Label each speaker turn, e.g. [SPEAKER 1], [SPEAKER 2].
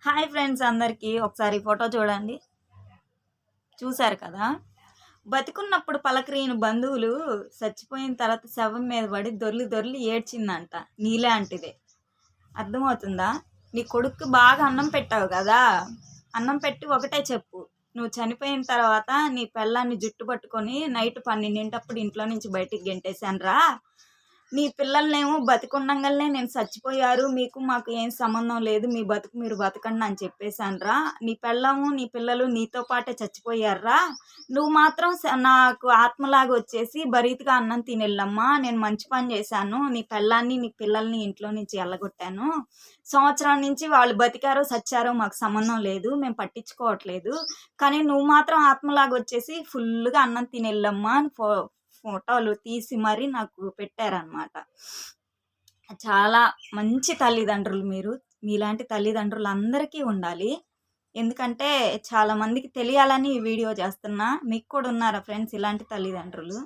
[SPEAKER 1] Hi friends అందరికీ ఒకసారి photo చూడండి. చూశారు కదా! బతికున్నప్పుడు పలకరీని బంధువులు చచ్చిపోయిన తర్వాత శవం మీద పడి దొర్లి దొర్లి ఏడ్చిందంట. నీలాంటిదే. అర్థమవుతుందా? నీ కొడుక్కి బాగా అన్నం పెట్టావు కదా! అన్నం పెట్టి ఒకటే చెప్పు. నువ్వు చనిపోయిన తర్వాత నీ పెళ్ళాన్ని జుట్టు పట్టుకొని నైట్ 12 ఇంట్లో నుంచి బయటికి గెంటేశానురా. నీ పిల్లల్నేమో బతికుండంగానే నేను చచ్చిపోయారు, మీకు మాకు ఏం సంబంధం లేదు, మీ బతుకు మీరు బతకండి అని చెప్పేశానురా. నీ పెళ్ళాము నీ పిల్లలు నీతో పాటే చచ్చిపోయారురా. నువ్వు మాత్రం నాకు ఆత్మలాగా వచ్చేసి బరీతిగా అన్నం తినెళ్ళమ్మా, నేను మంచి పని చేశాను, నీ పెళ్ళాన్ని నీ పిల్లల్ని ఇంట్లో నుంచి వెళ్ళగొట్టాను, సంవత్సరం నుంచి వాళ్ళు బతికారో సచ్చారో మాకు సంబంధం లేదు, మేము పట్టించుకోవట్లేదు, కానీ నువ్వు మాత్రం ఆత్మలాగా వచ్చేసి ఫుల్గా అన్నం తినెళ్ళమ్మా అని ఫోటోలు తీసి మరీ నాకు పెట్టారనమాట. చాలా మంచి తల్లిదండ్రులు మీరు. మీలాంటి తల్లిదండ్రులు అందరికీ ఉండాలి. ఎందుకంటే చాలా మందికి తెలియాలని ఈ వీడియో చేస్తున్నా. మీకు కూడా ఉన్నారా ఫ్రెండ్స్ ఇలాంటి తల్లిదండ్రులు?